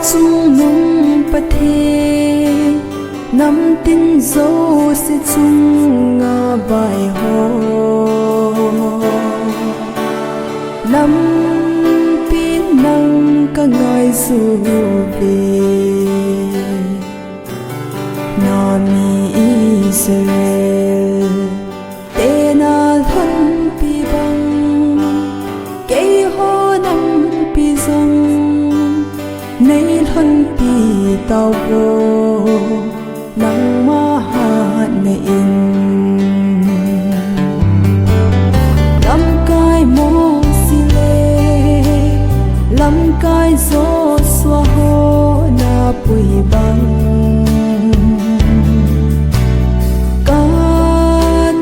chung nung pathe nam tin zo se chung nga bai ho nam pin nang ka ngai su be na mi Israel te na thân pi bang ke ho nam pi zong nay thân pi tao vô nang ma ha na in lam kai mo si le lam kai zo xóa ho na pui bang ka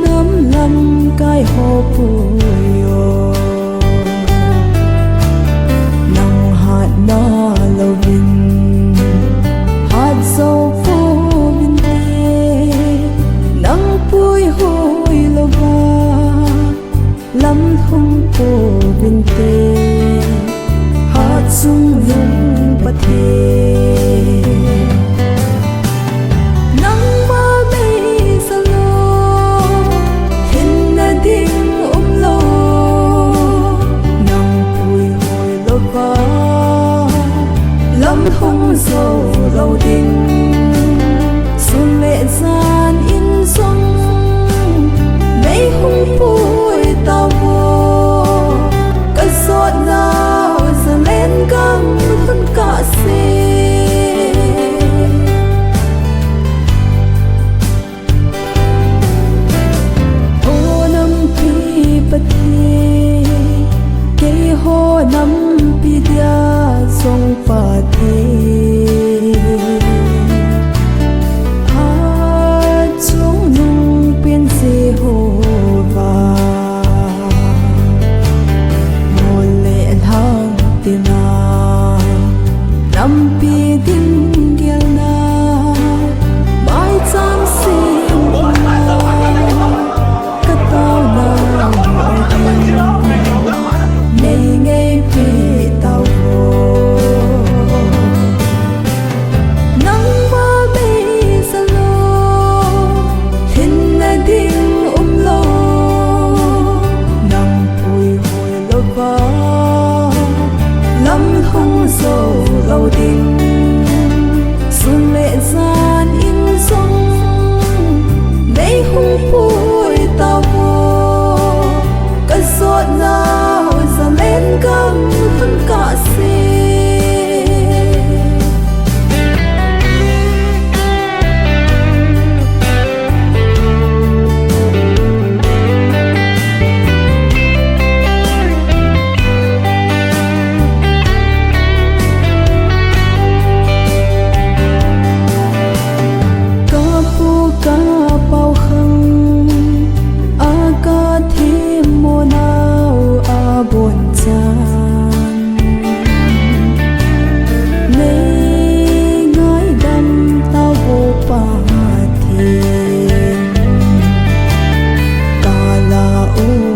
nam lam kai ho pui yo nang hat na lo vin hat zo phu vin te nang pui hoi lo va lam thum po vin te hat sung lung pathe nang ma mei sa lo hin na ding lo nang pui hoi lo va lam thum zo lo ding sun lệ gian in sông mấy hung pui tao vô cái giọt nào giờ lên căng thân cả xe ô năm pi bát thế cái hồ năm pi dia sông bát thế nam pi din gel na mai cham sim na ka tao na nei ngei pi tao vô nang ma mei sa lo hin na ding lo nang pui hoi lo va lam hong zo lo ding sun lệ gian in sông mấy hung pui tao vô cái giọt nào giờ lên căng thân cả xe love